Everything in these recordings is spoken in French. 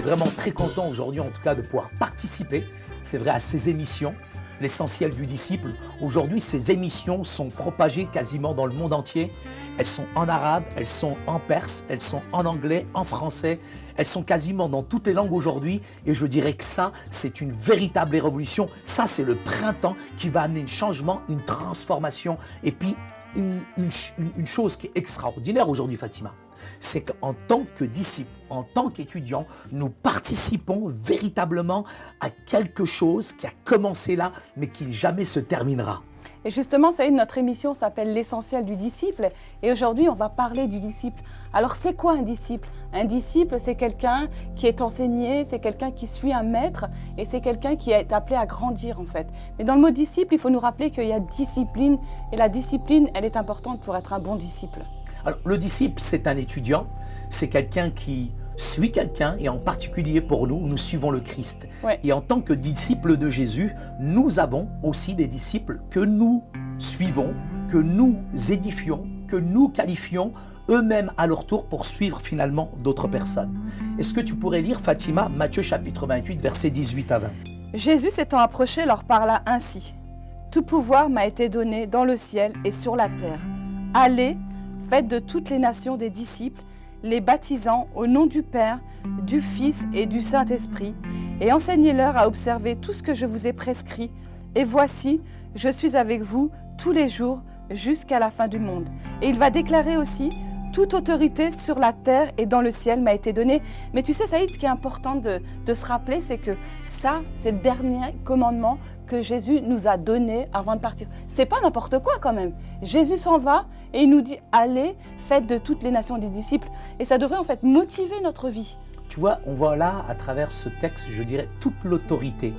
est vraiment très content aujourd'hui, en tout cas, de pouvoir participer, c'est vrai, à ces émissions. L'essentiel du disciple. Aujourd'hui, ces émissions sont propagées quasiment dans le monde entier. Elles sont en arabe, elles sont en perse, elles sont en anglais, en français. Elles sont quasiment dans toutes les langues aujourd'hui. Et je dirais que ça, c'est une véritable révolution. Ça, c'est le printemps qui va amener un changement, une transformation. Et puis, une chose qui est extraordinaire aujourd'hui, Fatima, c'est qu'en tant que disciples, en tant qu'étudiants, nous participons véritablement à quelque chose qui a commencé là, mais qui jamais se terminera. Et justement, Saïd, notre émission s'appelle l'essentiel du disciple. Et aujourd'hui, on va parler du disciple. Alors, c'est quoi un disciple? Un disciple, c'est quelqu'un qui est enseigné, c'est quelqu'un qui suit un maître et c'est quelqu'un qui est appelé à grandir, en fait. Mais dans le mot disciple, il faut nous rappeler qu'il y a discipline. Et la discipline, elle est importante pour être un bon disciple. Alors, le disciple, c'est un étudiant, c'est quelqu'un qui suit quelqu'un, et en particulier pour nous, nous suivons le Christ. Ouais. Et en tant que disciples de Jésus, nous avons aussi des disciples que nous suivons, que nous édifions, que nous qualifions eux-mêmes à leur tour pour suivre finalement d'autres personnes. Est-ce que tu pourrais lire, Fatima, Matthieu chapitre 28, versets 18 à 20? Jésus s'étant approché leur parla ainsi. « Tout pouvoir m'a été donné dans le ciel et sur la terre. Allez, faites de toutes les nations des disciples, les baptisant au nom du Père, du Fils et du Saint-Esprit, et enseignez-leur à observer tout ce que je vous ai prescrit. Et voici, je suis avec vous tous les jours jusqu'à la fin du monde. » Et il va déclarer aussi, « Toute autorité sur la terre et dans le ciel m'a été donnée. » Mais tu sais, Saïd, ce qui est important de se rappeler, c'est que ça, c'est le dernier commandement que Jésus nous a donné avant de partir. C'est pas n'importe quoi quand même. Jésus s'en va et il nous dit « Allez, faites de toutes les nations des disciples. » Et ça devrait en fait motiver notre vie. Tu vois, on voit là, à travers ce texte, je dirais, toute l'autorité.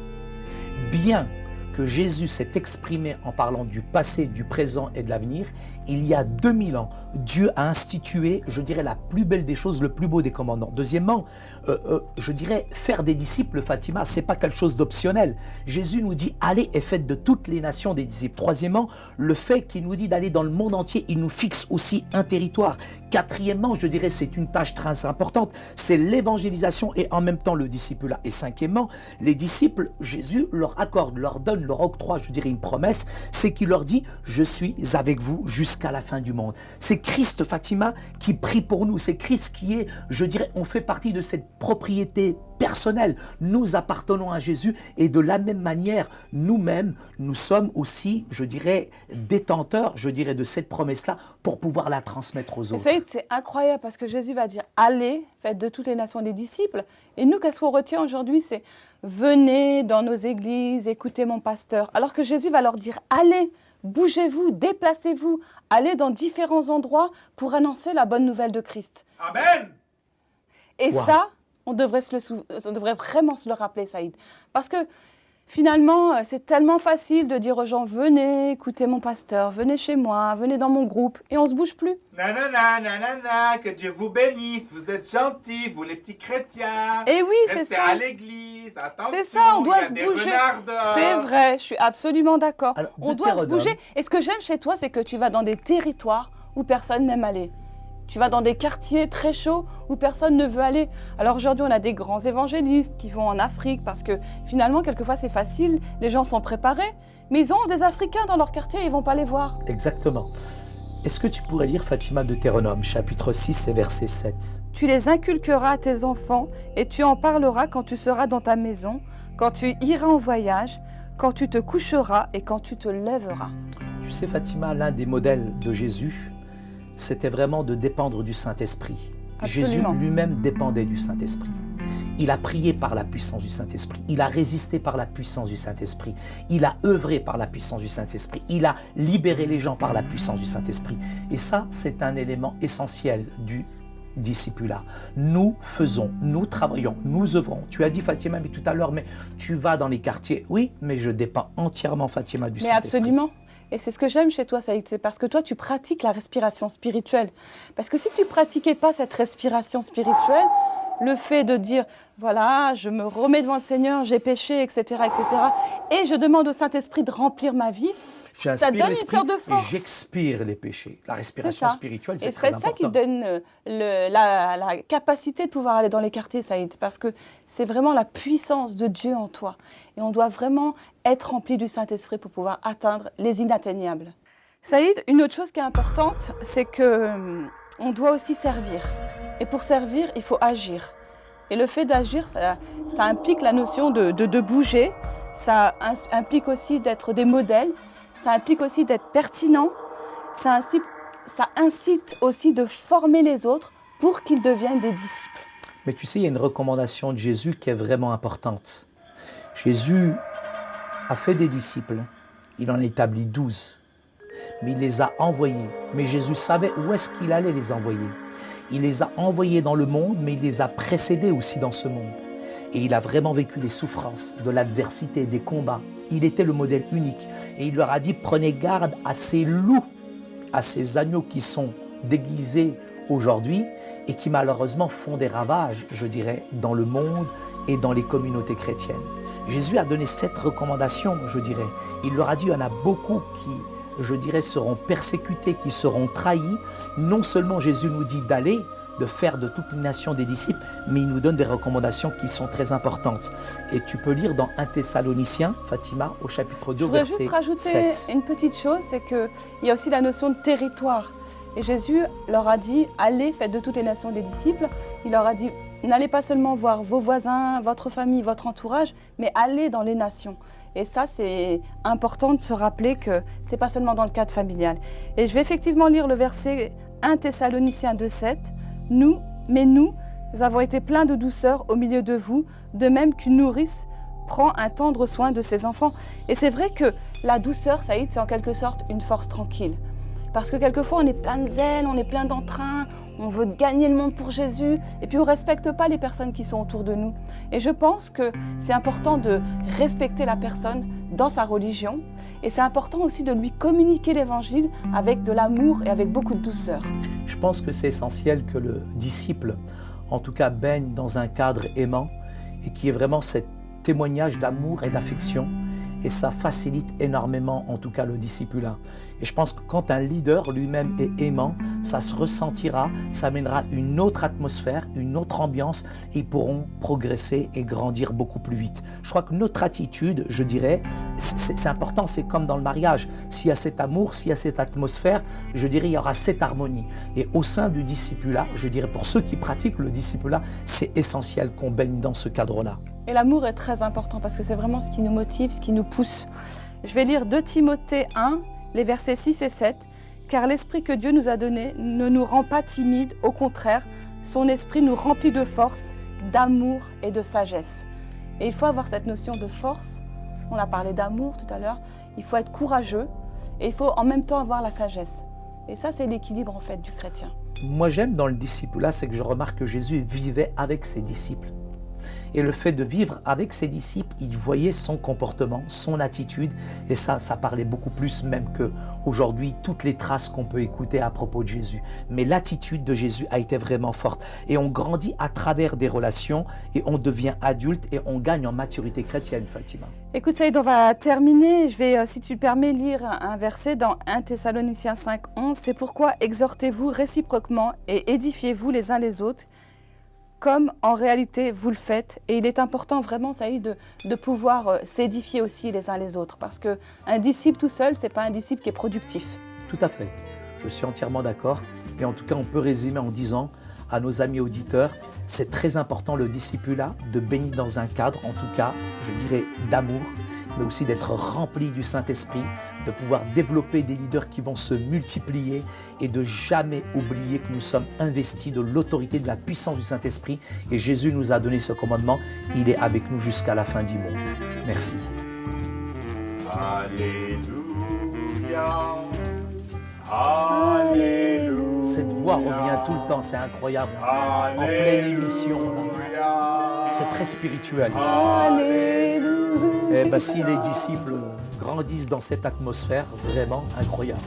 Bien que Jésus s'est exprimé en parlant du passé, du présent et de l'avenir, il y a 2000 ans, Dieu a institué, je dirais, la plus belle des choses, le plus beau des commandements. Deuxièmement, je dirais, faire des disciples, Fatima, c'est pas quelque chose d'optionnel. Jésus nous dit, allez et faites de toutes les nations des disciples. Troisièmement, le fait qu'il nous dit d'aller dans le monde entier, il nous fixe aussi un territoire. Quatrièmement, je dirais, c'est une tâche très importante, c'est l'évangélisation et en même temps le discipulat. Et cinquièmement, les disciples, Jésus leur accorde, leur donne, leur octroie, je dirais, une promesse, c'est qu'il leur dit, je suis avec vous jusqu'à la fin du monde. C'est Christ, Fatima, qui prie pour nous. C'est Christ qui est, je dirais, on fait partie de cette propriété personnelle. Nous appartenons à Jésus et de la même manière, nous-mêmes, nous sommes aussi, je dirais, détenteurs, je dirais, de cette promesse-là pour pouvoir la transmettre aux autres. C'est incroyable parce que Jésus va dire, allez, faites de toutes les nations des disciples. Et nous, qu'est-ce qu'on retient aujourd'hui? C'est venez dans nos églises, écoutez mon pasteur. Alors que Jésus va leur dire, allez, bougez-vous, déplacez-vous, allez dans différents endroits pour annoncer la bonne nouvelle de Christ. Amen. Et Wow. ça, on devrait vraiment se le rappeler, Saïd. Parce que finalement, c'est tellement facile de dire aux gens, venez écoutez mon pasteur, venez chez moi, venez dans mon groupe, et on ne se bouge plus. Nanana, nanana, que Dieu vous bénisse, vous êtes gentils, vous les petits chrétiens. Et oui, c'est Restez ça. à l'église, attention, C'est ça, on doit il y a se des bouger. renards dehors. C'est vrai, je suis absolument d'accord. Alors, On doit se bouger. Et ce que j'aime chez toi, c'est que tu vas dans des territoires où personne n'aime aller. Tu vas dans des quartiers très chauds où personne ne veut aller. Alors aujourd'hui, on a des grands évangélistes qui vont en Afrique parce que finalement, quelquefois, c'est facile, les gens sont préparés, mais ils ont des Africains dans leur quartier et ils ne vont pas les voir. Exactement. Est-ce que tu pourrais lire, Fatima, Deutéronome, chapitre 6 et verset 7? Tu les inculqueras à tes enfants et tu en parleras quand tu seras dans ta maison, quand tu iras en voyage, quand tu te coucheras et quand tu te lèveras. Tu sais, Fatima, l'un des modèles de Jésus, c'était vraiment de dépendre du Saint-Esprit. Jésus Absolument. lui-même dépendait du Saint-Esprit. Il a prié par la puissance du Saint-Esprit. Il a résisté par la puissance du Saint-Esprit. Il a œuvré par la puissance du Saint-Esprit. Il a libéré les gens par la puissance du Saint-Esprit. Et ça, c'est un élément essentiel du discipulat. Nous faisons, nous travaillons, nous œuvrons. Tu as dit, Fatima, mais tout à l'heure, mais tu vas dans les quartiers. Oui, mais je dépends entièrement, Fatima, du Mais Saint-Esprit. absolument. Et c'est ce que j'aime chez toi, Saïd, c'est parce que toi, tu pratiques la respiration spirituelle. Parce que si tu pratiquais pas cette respiration spirituelle, le fait de dire, voilà, je me remets devant le Seigneur, j'ai péché, etc., etc., et je demande au Saint-Esprit de remplir ma vie, J'inspire donne une l'esprit sorte de et force. j'expire les péchés. La C'est respiration ça. spirituelle, Et c'est ce très serait ça qui important. donne la capacité de pouvoir aller dans les quartiers, Saïd, parce que c'est vraiment la puissance de Dieu en toi. Et on doit vraiment être rempli du Saint-Esprit pour pouvoir atteindre les inatteignables. Saïd, une autre chose qui est importante, c'est que on doit aussi servir. Et pour servir, il faut agir. Et le fait d'agir, ça implique la notion de bouger, ça implique aussi d'être des modèles, ça implique aussi d'être pertinent, ça incite aussi de former les autres pour qu'ils deviennent des disciples. Mais tu sais, il y a une recommandation de Jésus qui est vraiment importante. Jésus a fait des disciples, il en a établi 12, mais il les a envoyés. Mais Jésus savait où est-ce qu'il allait les envoyer. Il les a envoyés dans le monde, mais il les a précédés aussi dans ce monde. Et il a vraiment vécu les souffrances, de l'adversité, des combats. Il était le modèle unique. Et il leur a dit, prenez garde à ces loups, à ces agneaux qui sont déguisés aujourd'hui et qui malheureusement font des ravages, je dirais, dans le monde et dans les communautés chrétiennes. Jésus a donné cette recommandation, je dirais. Il leur a dit, il y en a beaucoup qui, je dirais, seront persécutés, qui seront trahis. Non seulement Jésus nous dit d'aller, de faire de toutes les nations des disciples, mais il nous donne des recommandations qui sont très importantes. Et tu peux lire dans 1 Thessaloniciens, Fatima, au chapitre 2, verset 7. Je voudrais juste rajouter une petite chose, c'est qu'il y a aussi la notion de territoire. Et Jésus leur a dit, allez, faites de toutes les nations des disciples. Il leur a dit, n'allez pas seulement voir vos voisins, votre famille, votre entourage, mais allez dans les nations. Et ça, c'est important de se rappeler que ce n'est pas seulement dans le cadre familial. Et je vais effectivement lire le verset 1 Thessaloniciens 2,7. Nous avons été pleins de douceur au milieu de vous, de même qu'une nourrice prend un tendre soin de ses enfants. Et c'est vrai que la douceur, Saïd, c'est en quelque sorte une force tranquille. Parce que quelquefois, on est plein de zèle, on est plein d'entrain, on veut gagner le monde pour Jésus, et puis on ne respecte pas les personnes qui sont autour de nous. Et je pense que c'est important de respecter la personne dans sa religion, et c'est important aussi de lui communiquer l'évangile avec de l'amour et avec beaucoup de douceur. Je pense que c'est essentiel que le disciple, en tout cas, baigne dans un cadre aimant, et qui est vraiment ce témoignage d'amour et d'affection. Et ça facilite énormément, en tout cas, le discipulat. Et je pense que quand un leader lui-même est aimant, ça se ressentira, ça amènera une autre atmosphère, une autre ambiance, et ils pourront progresser et grandir beaucoup plus vite. Je crois que notre attitude, je dirais, c'est important, c'est comme dans le mariage. S'il y a cet amour, s'il y a cette atmosphère, je dirais, il y aura cette harmonie. Et au sein du discipulat, je dirais, pour ceux qui pratiquent le discipulat, c'est essentiel qu'on baigne dans ce cadre-là. Et l'amour est très important parce que c'est vraiment ce qui nous motive, ce qui nous pousse. Je vais lire 2 Timothée 1, les versets 6 et 7. « Car l'esprit que Dieu nous a donné ne nous rend pas timides, au contraire, son esprit nous remplit de force, d'amour et de sagesse. » Et il faut avoir cette notion de force. On a parlé d'amour tout à l'heure. Il faut être courageux et il faut en même temps avoir la sagesse. Et ça, c'est l'équilibre en fait du chrétien. Moi, j'aime dans le discipulat, c'est que je remarque que Jésus vivait avec ses disciples. Et le fait de vivre avec ses disciples, il voyait son comportement, son attitude, et ça parlait beaucoup plus même qu'aujourd'hui, toutes les traces qu'on peut écouter à propos de Jésus. Mais l'attitude de Jésus a été vraiment forte. Et on grandit à travers des relations, et on devient adulte, et on gagne en maturité chrétienne, Fatima. Écoute Saïd, on va terminer. Je vais, si tu le permets, lire un verset dans 1 Thessaloniciens 5, 11. C'est pourquoi exhortez-vous réciproquement et édifiez-vous les uns les autres, comme en réalité vous le faites. Et il est important vraiment, Saïd, de pouvoir s'édifier aussi les uns les autres. Parce qu'un disciple tout seul, ce n'est pas un disciple qui est productif. Tout à fait. Je suis entièrement d'accord. Et en tout cas, on peut résumer en disant à nos amis auditeurs, c'est très important le discipulat, de baigner dans un cadre, en tout cas, je dirais, d'amour, mais aussi d'être rempli du Saint-Esprit, de pouvoir développer des leaders qui vont se multiplier et de jamais oublier que nous sommes investis de l'autorité, de la puissance du Saint-Esprit. Et Jésus nous a donné ce commandement. Il est avec nous jusqu'à la fin du monde. Merci. Alléluia. Alléluia. Cette voix revient tout le temps, c'est incroyable. En pleine émission, là. C'est très spirituel. Alléluia. Et si les disciples grandissent dans cette atmosphère, vraiment incroyable.